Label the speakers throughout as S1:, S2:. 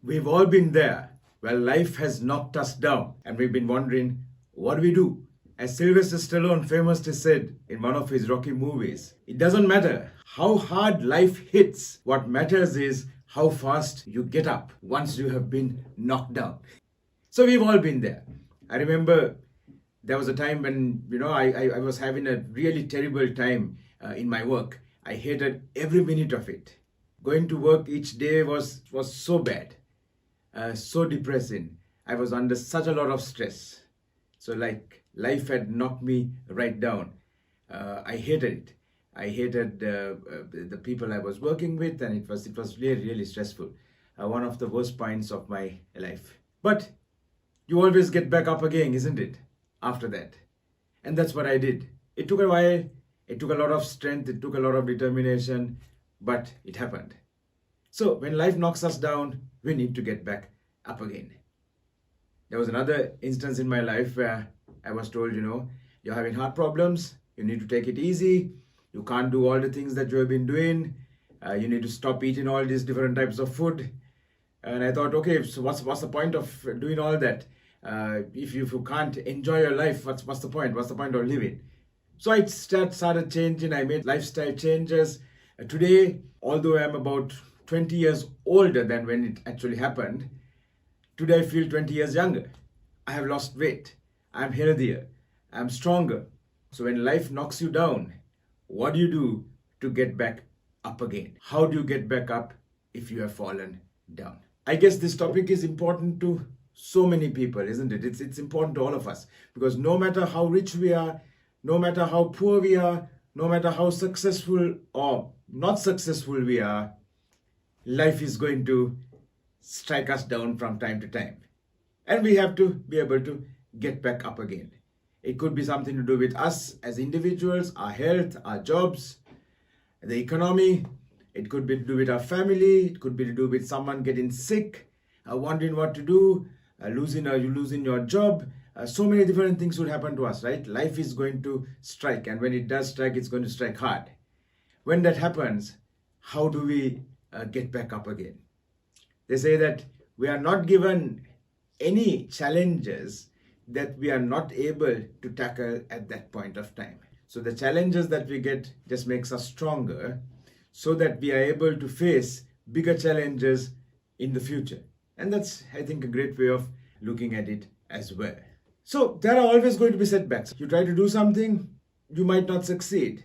S1: We've all been there. Well, life has knocked us down and we've been wondering, what do we do? As Sylvester Stallone famously said in one of his Rocky movies, it doesn't matter how hard life hits. What matters is how fast you get up once you have been knocked down. So we've all been there. I remember there was a time when, I was having a really terrible time in my work. I hated every minute of it. Going to work each day was so bad, so depressing. I was under such a lot of stress. So like life had knocked me right down. I hated it. I hated the people I was working with, and it was really, really stressful. One of the worst points of my life. But you always get back up again, isn't it? After that. And that's what I did. It took a while. It took a lot of strength. It took a lot of determination, but it happened. So when life knocks us down, we need to get back up again. There was another instance in my life where I was told, you're having heart problems. You need to take it easy. You can't do all the things that you have been doing. You need to stop eating all these different types of food. And I thought, okay, so what's the point of doing all that? If you can't enjoy your life, what's the point? What's the point of living? So I started changing. I made lifestyle changes. Today, although I'm about 20 years older than when it actually happened, today I feel 20 years younger. I have lost weight. I'm healthier. I'm stronger. So when life knocks you down, what do you do to get back up again? How do you get back up if you have fallen down? I guess this topic is important to so many people, isn't it? It's important to all of us, because no matter how rich we are, no matter how poor we are, no matter how successful or not successful we are, life is going to strike us down from time to time. And we have to be able to get back up again. It could be something to do with us as individuals, our health, our jobs, the economy. It could be to do with our family. It could be to do with someone getting sick, wondering what to do, losing your job. So many different things would happen to us, right? Life is going to strike, and when it does strike, it's going to strike hard. When that happens, how do we get back up again? They say that we are not given any challenges that we are not able to tackle at that point of time. So the challenges that we get just makes us stronger, so that we are able to face bigger challenges in the future. And that's, I think, a great way of looking at it as well. So there are always going to be setbacks. You try to do something, you might not succeed.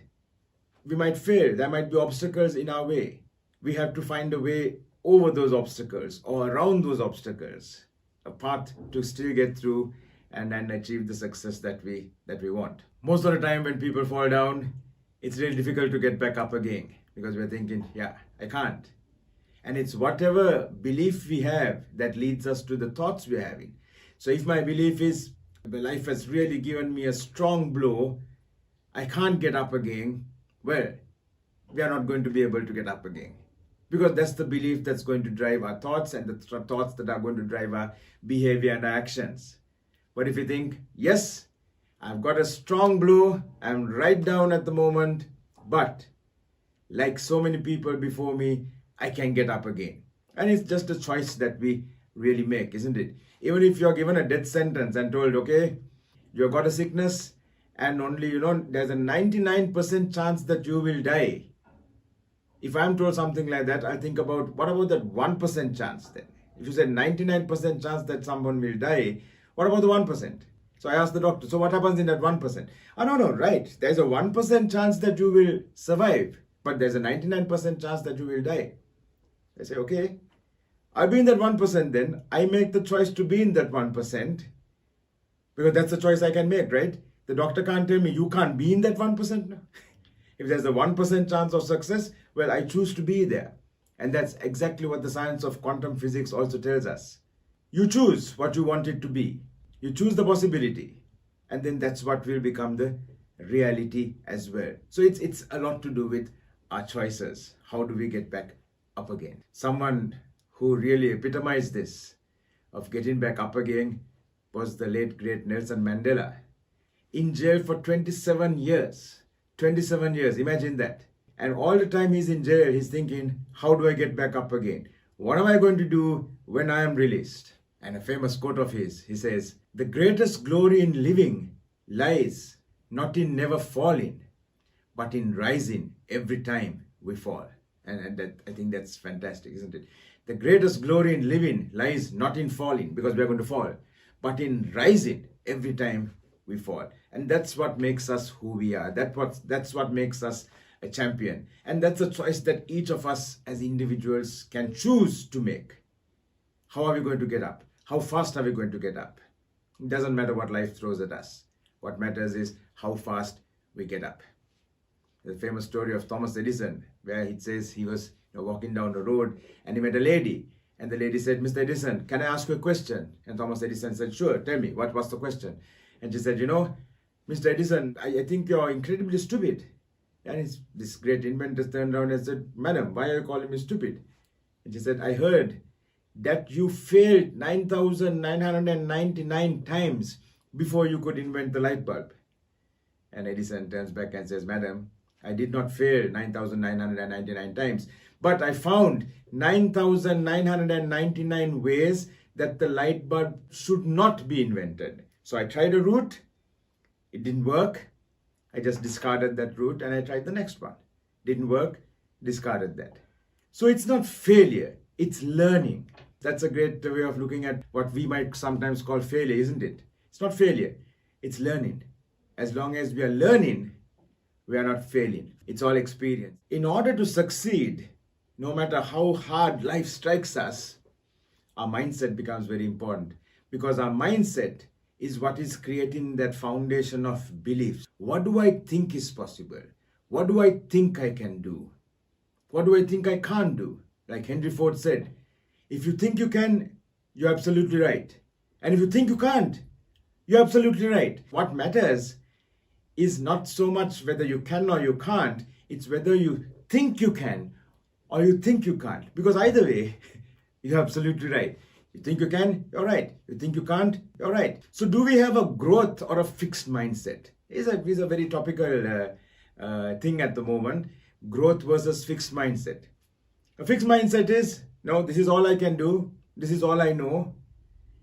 S1: We might fail. There might be obstacles in our way. We have to find a way over those obstacles or around those obstacles, a path to still get through and achieve the success that we want. Most of the time when people fall down, it's really difficult to get back up again, because we're thinking, yeah, I can't. And it's whatever belief we have that leads us to the thoughts we're having. So if my belief is, life has really given me a strong blow, I can't get up again, well, we are not going to be able to get up again. Because that's the belief that's going to drive our thoughts, and the thoughts that are going to drive our behavior and our actions. But if you think, yes, I've got a strong blow, I'm right down at the moment, but like so many people before me, I can get up again. And it's just a choice that we really make, isn't it? Even if you're given a death sentence and told, okay, you've got a sickness and only, there's a 99% chance that you will die. If I'm told something like that, I think about, what about that 1% chance then? If you said 99% chance that someone will die, what about the 1%? So I asked the doctor, so what happens in that 1%? Oh, no, right. There's a 1% chance that you will survive, but there's a 99% chance that you will die. I say, okay, I'll be in that 1% then. I make the choice to be in that 1%, because that's the choice I can make, right? The doctor can't tell me, you can't be in that 1%. If there's a 1% chance of success, well, I choose to be there. And that's exactly what the science of quantum physics also tells us. You choose what you want it to be. You choose the possibility. And then that's what will become the reality as well. So it's a lot to do with our choices. How do we get back up again? Someone who really epitomized this, of getting back up again, was the late, great Nelson Mandela. In jail for 27 years. 27 years, imagine that. And all the time he's in jail, he's thinking, how do I get back up again? What am I going to do when I am released? And a famous quote of his, he says, the greatest glory in living lies not in never falling, but in rising every time we fall. And that, I think that's fantastic, isn't it? The greatest glory in living lies not in falling, because we're going to fall, but in rising every time we fall. And that's what makes us who we are. That's what makes us a champion. And that's a choice that each of us as individuals can choose to make. How are we going to get up? How fast are we going to get up? It doesn't matter what life throws at us. What matters is how fast we get up. The famous story of Thomas Edison, where it says he was walking down the road and he met a lady. And the lady said, Mr. Edison, can I ask you a question? And Thomas Edison said, sure, tell me, what was the question? And she said, Mr. Edison, I think you're incredibly stupid. And this great inventor turned around and said, madam, why are you calling me stupid? And she said, I heard that you failed 9,999 times before you could invent the light bulb. And Edison turns back and says, madam, I did not fail 9,999 times, but I found 9,999 ways that the light bulb should not be invented. So I tried a route, it didn't work. I just discarded that route and I tried the next one. Didn't work, discarded that. So it's not failure, it's learning. That's a great way of looking at what we might sometimes call failure, isn't it? It's not failure, it's learning. As long as we are learning, we are not failing. It's all experience. In order to succeed, no matter how hard life strikes us, our mindset becomes very important, because our mindset is what is creating that foundation of beliefs. What do I think is possible? What do I think I can do? What do I think I can't do? Like Henry Ford said, if you think you can, you're absolutely right. And if you think you can't, you're absolutely right. What matters is not so much whether you can or you can't, it's whether you think you can or you think you can't. Because either way, you're absolutely right. You think you can, you're right. You think you can't, you're right. So do we have a growth or a fixed mindset? It's a very topical thing at the moment. Growth versus fixed mindset. A fixed mindset is, no, this is all I can do. This is all I know.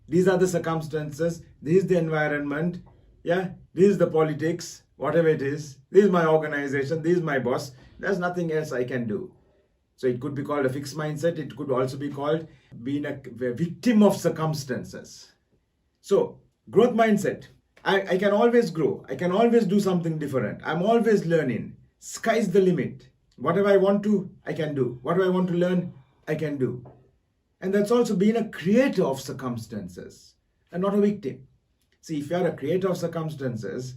S1: These are the circumstances. This is the environment. Yeah, this is the politics, whatever it is. This is my organization. This is my boss. There's nothing else I can do. So it could be called a fixed mindset. It could also be called being a victim of circumstances. So growth mindset. I can always grow. I can always do something different. I'm always learning. Sky's the limit. Whatever I want to, I can do. Whatever I want to learn, I can do. And that's also being a creator of circumstances and not a victim. See, if you are a creator of circumstances,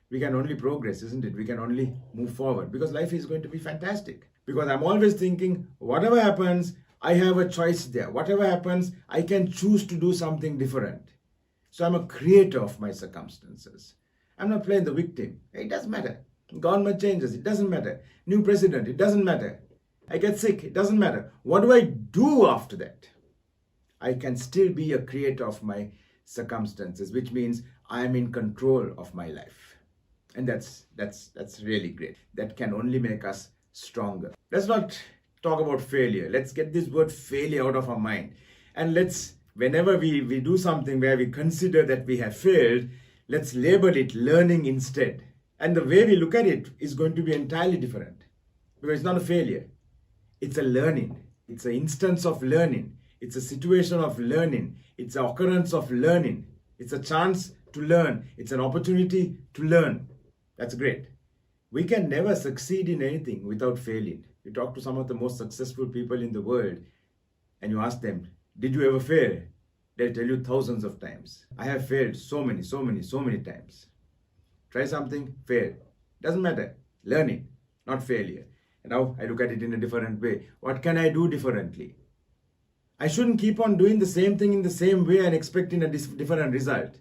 S1: we can only progress, isn't it? We can only move forward because life is going to be fantastic. Because I'm always thinking, whatever happens, I have a choice there. Whatever happens, I can choose to do something different. So I'm a creator of my circumstances. I'm not playing the victim. It doesn't matter. Government changes, it doesn't matter. New president, it doesn't matter. I get sick, it doesn't matter. What do I do after that? I can still be a creator of my circumstances, which means I am in control of my life. And that's really great. That can only make us stronger. Let's not talk about failure. Let's get this word failure out of our mind. And whenever we do something where we consider that we have failed, let's label it learning instead. And the way we look at it is going to be entirely different. Because it's not a failure. It's a learning. It's an instance of learning. It's a situation of learning. It's an occurrence of learning. It's a chance to learn. It's an opportunity to learn. That's great. We can never succeed in anything without failing. You talk to some of the most successful people in the world and you ask them, did you ever fail? They'll tell you thousands of times. I have failed so many times. Try something, fail. Doesn't matter. Learning, not failure. And now I look at it in a different way. What can I do differently? I shouldn't keep on doing the same thing in the same way and expecting a different result.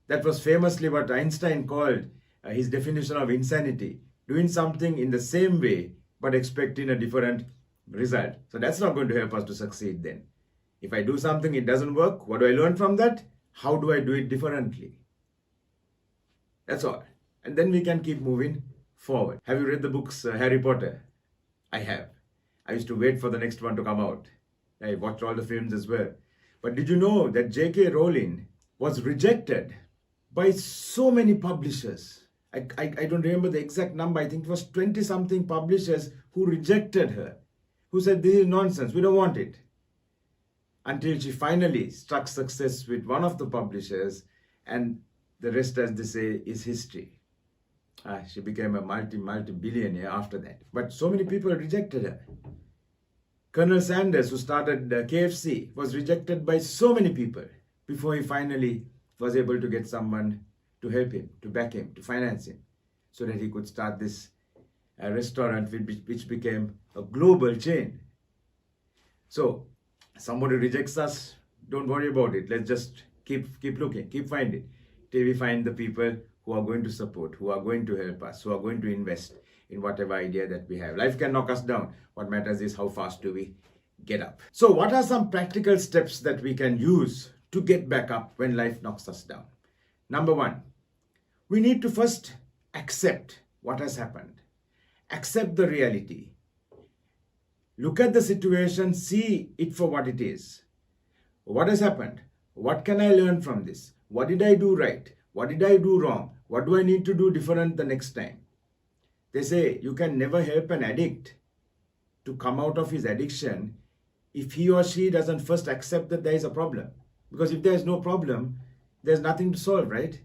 S1: That was famously what Einstein called his definition of insanity. Doing something in the same way but expecting a different result. So that's not going to help us to succeed then. If I do something, it doesn't work, what do I learn from that? How do I do it differently? That's all. And then we can keep moving forward. Have you read the books Harry Potter? I have. I used to wait for the next one to come out. I watched all the films as well. But did you know that J.K. Rowling was rejected by so many publishers? I don't remember the exact number. I think it was 20 something publishers who rejected her, who said, this is nonsense, we don't want it. Until she finally struck success with one of the publishers, and the rest, as they say, is history. She became a multi-billionaire after that. But so many people rejected her. Colonel Sanders, who started KFC, was rejected by so many people before he finally was able to get someone to help him, to back him, to finance him, so that he could start this restaurant which became a global chain. So, somebody rejects us, don't worry about it. Let's just keep looking, keep finding, till we find the people who are going to support, who are going to help us, who are going to invest in whatever idea that we have. Life can knock us down. What matters is how fast do we get up. So what are some practical steps that we can use to get back up when life knocks us down? Number one, we need to first accept what has happened. Accept the reality. Look at the situation, see it for what it is. What has happened? What can I learn from this? What did I do right? What did I do wrong? What do I need to do different the next time? They say you can never help an addict to come out of his addiction if he or she doesn't first accept that there is a problem. Because if there is no problem, there's nothing to solve, right?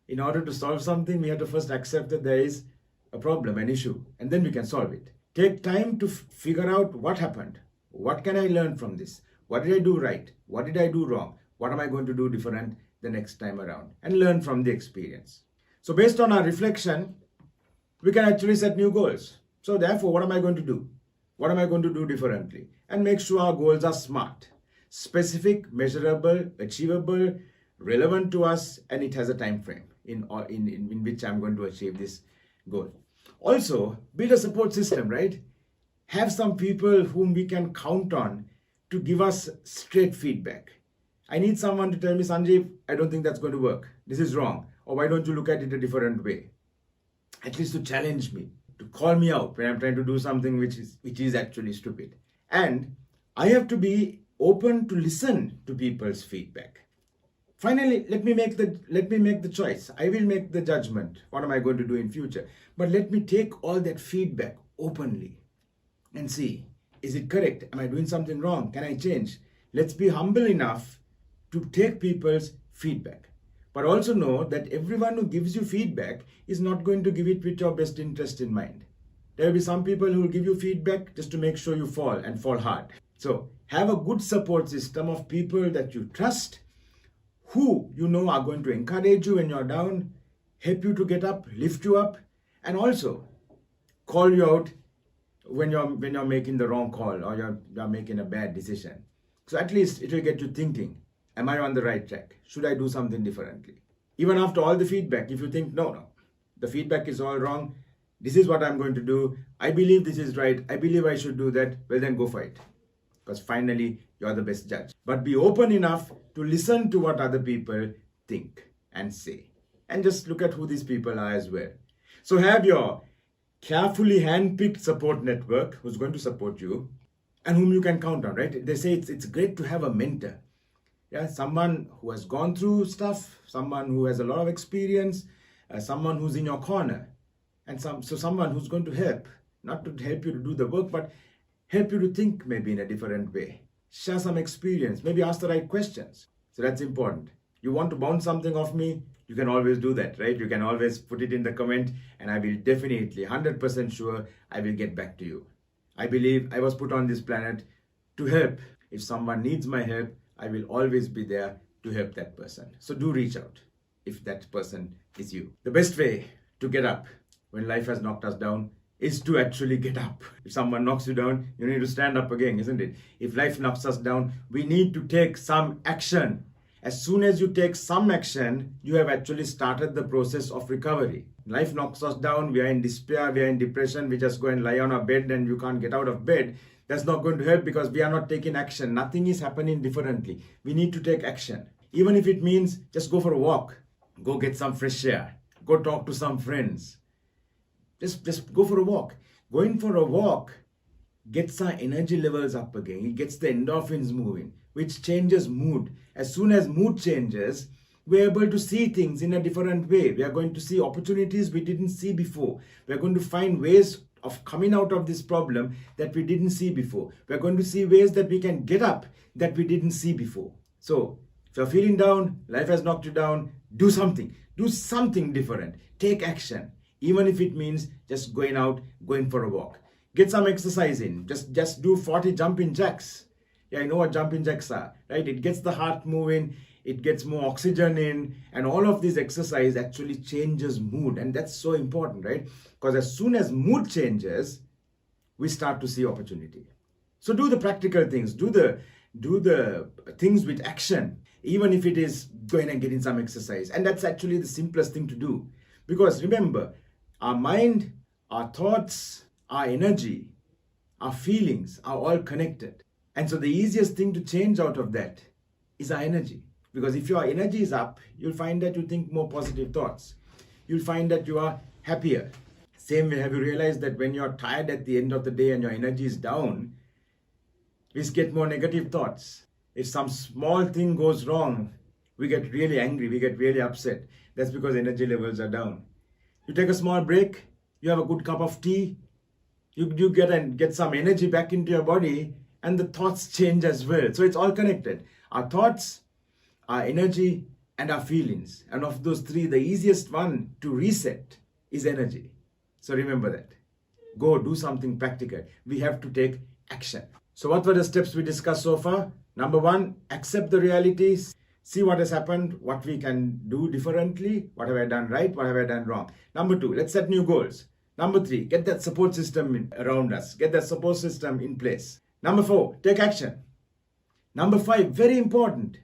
S1: In order to solve something, we have to first accept that there is a problem, an issue, and then we can solve it. Take time to figure out what happened. What can I learn from this? What did I do right? What did I do wrong? What am I going to do different the next time around? And learn from the experience. So based on our reflection, we can actually set new goals. So therefore, what am I going to do? What am I going to do differently? And make sure our goals are smart, specific, measurable, achievable, relevant to us, and it has a time frame in which I'm going to achieve this goal. Also, build a support system, right? Have some people whom we can count on to give us straight feedback. I need someone to tell me, Sanjeev, I don't think that's going to work. This is wrong. Or why don't you look at it a different way? At least to challenge me, to call me out when I'm trying to do something which is actually stupid. And I have to be open to listen to people's feedback. Finally, let me make the choice. I will make the judgment. What am I going to do in future? But let me take all that feedback openly and see, is it correct? Am I doing something wrong? Can I change? Let's be humble enough to take people's feedback. But also know that everyone who gives you feedback is not going to give it with your best interest in mind. There will be some people who will give you feedback just to make sure you fall and fall hard. So have a good support system of people that you trust, who you know are going to encourage you when you're down, help you to get up, lift you up, and also call you out when you're making the wrong call or you're making a bad decision. So at least it will get you thinking, am I on the right track? Should I do something differently? Even after all the feedback, if you think, no, the feedback is all wrong, this is what I'm going to do, I believe this is right, I believe I should do that, well then go for it. Because finally, you're the best judge. But be open enough to listen to what other people think and say. And just look at who these people are as well. So have your carefully hand-picked support network who's going to support you and whom you can count on, right? They say it's great to have a mentor. Yeah, someone who has gone through stuff, someone who has a lot of experience, someone who's in your corner, and someone who's going to help, not to help you to do the work, but help you to think maybe in a different way. Share some experience, maybe ask the right questions. So that's important. You want to bounce something off me, you can always do that, right? You can always put it in the comment and I will definitely, 100% sure, I will get back to you. I believe I was put on this planet to help. If someone needs my help, I will always be there to help that person. So do reach out if that person is you. The best way to get up when life has knocked us down is to actually get up. If someone knocks you down, you need to stand up again, isn't it? If life knocks us down, we need to take some action. As soon as you take some action, you have actually started the process of recovery. Life knocks us down, we are in despair, we are in depression, we just go and lie on our bed and you can't get out of bed. That's not going to help because we are not taking action. Nothing is happening differently. We need to take action. Even if it means just go for a walk, go get some fresh air, go talk to some friends. Just go for a walk. Going for a walk gets our energy levels up again. It gets the endorphins moving, which changes mood. As soon as mood changes, we're able to see things in a different way. We are going to see opportunities we didn't see before. We're going to find ways of coming out of this problem that we didn't see before. We're going to see ways that we can get up that we didn't see before. So, if you're feeling down, life has knocked you down, do something. Do something different. Take action. Even if it means just going out, going for a walk. Get some exercise in. Just do 40 jumping jacks. Yeah, I know what jumping jacks are, right? It gets the heart moving, it gets more oxygen in, and all of this exercise actually changes mood. And that's so important, right? Because as soon as mood changes, we start to see opportunity. So do the practical things, do the things with action, even if it is going and getting some exercise. And that's actually the simplest thing to do. Because remember, our mind, our thoughts, our energy, our feelings are all connected. And so the easiest thing to change out of that is our energy. Because if your energy is up, you'll find that you think more positive thoughts. You'll find that you are happier. Same way, have you realized that when you're tired at the end of the day and your energy is down, we get more negative thoughts. If some small thing goes wrong, we get really angry, we get really upset. That's because energy levels are down. You take a small break, you have a good cup of tea, you get some energy back into your body, and the thoughts change as well. So it's all connected. Our thoughts, our energy, and our feelings. And of those three, the easiest one to reset is energy. So remember that. Go do something practical. We have to take action. So what were the steps we discussed so far? Number 1, accept the realities. See what has happened, what we can do differently, what have I done right, what have I done wrong. Number 2, let's set new goals. Number 3, get that support system around us. Get that support system in place. Number 4, take action. Number 5, very important,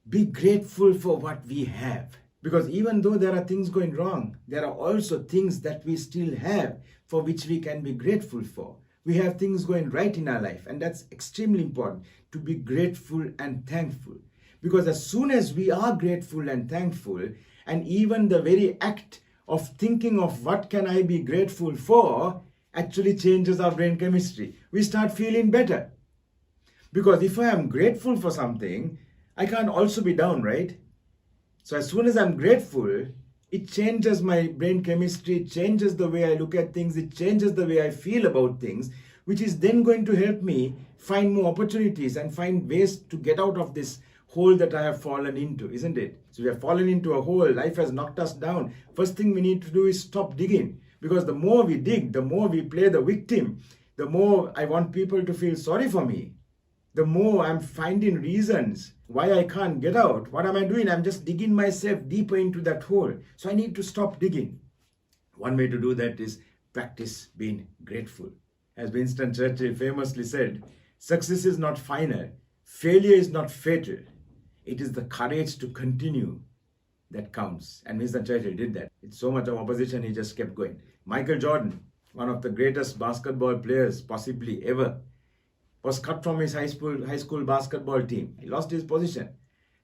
S1: be grateful for what we have. Because even though there are things going wrong, there are also things that we still have for which we can be grateful for. We have things going right in our life, and that's extremely important, to be grateful and thankful. Because as soon as we are grateful and thankful, and even the very act of thinking of what can I be grateful for actually changes our brain chemistry. We start feeling better. Because if I am grateful for something, I can't also be down, right? So as soon as I'm grateful, it changes my brain chemistry, it changes the way I look at things, it changes the way I feel about things, which is then going to help me find more opportunities and find ways to get out of this hole that I have fallen into, isn't it? So we have fallen into a hole, life has knocked us down. First thing we need to do is stop digging. Because the more we dig, the more we play the victim, the more I want people to feel sorry for me. The more I'm finding reasons why I can't get out. What am I doing? I'm just digging myself deeper into that hole. So I need to stop digging. One way to do that is practice being grateful. As Winston Churchill famously said, success is not final, failure is not fatal. It is the courage to continue that counts. And Winston Churchill did that. It's so much of opposition, he just kept going. Michael Jordan, one of the greatest basketball players possibly ever, was cut from his high school basketball team. He lost his position.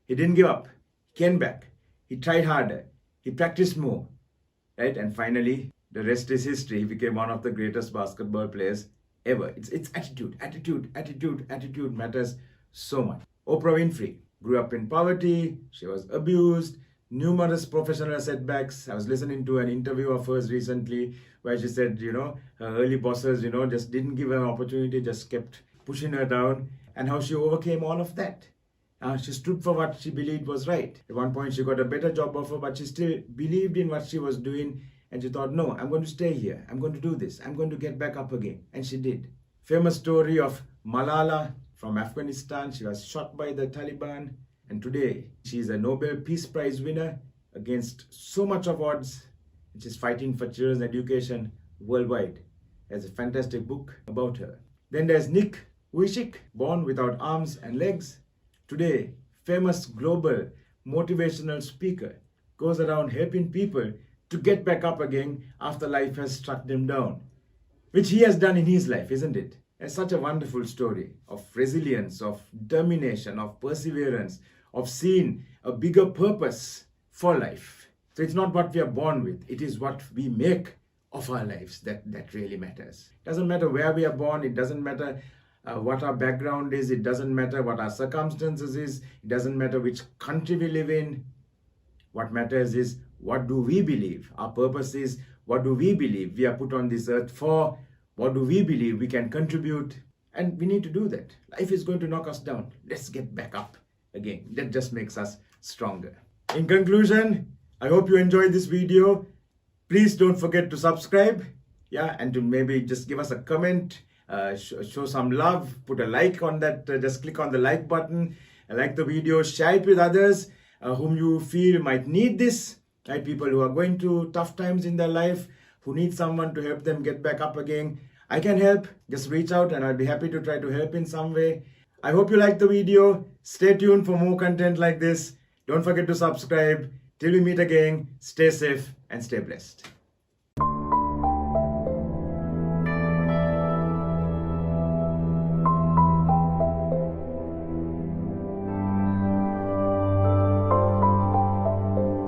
S1: He didn't give up. He came back. He tried harder. He practiced more. Right? And finally, the rest is history. He became one of the greatest basketball players ever. It's attitude. Attitude matters so much. Oprah Winfrey grew up in poverty. She was abused. Numerous professional setbacks. I was listening to an interview of hers recently where she said, her early bosses, just didn't give her an opportunity, just kept pushing her down, and how she overcame all of that. She stood for what she believed was right. At one point, she got a better job offer, but she still believed in what she was doing, and she thought, no, I'm going to stay here. I'm going to do this. I'm going to get back up again. And she did. Famous story of Malala from Afghanistan. She was shot by the Taliban, and today she's a Nobel Peace Prize winner against so much of odds. She's fighting for children's education worldwide. There's a fantastic book about her. Then there's Nick Vujicic, born without arms and legs. Today, famous global motivational speaker, goes around helping people to get back up again after life has struck them down, which he has done in his life, isn't it? It's such a wonderful story of resilience, of determination, of perseverance, of seeing a bigger purpose for life. So it's not what we are born with, it is what we make of our lives that really matters. It doesn't matter where we are born, it doesn't matter what our background is, it doesn't matter what our circumstances is, it doesn't matter which country we live in. What matters is, what do we believe? Our purpose is, what do we believe we are put on this earth for? What do we believe we can contribute? And we need to do that. Life is going to knock us down. Let's get back up again. That just makes us stronger. In conclusion, I hope you enjoyed this video. Please don't forget to subscribe, and to maybe just give us a comment, show some love, put a like on that, just click on the like button, like the video, share it with others whom you feel might need this, right? People who are going through tough times in their life, who need someone to help them get back up again. I can help, just reach out and I'll be happy to try to help in some way. I hope you liked the video. Stay tuned for more content like this. Don't forget to subscribe. Till we meet again, stay safe and stay blessed.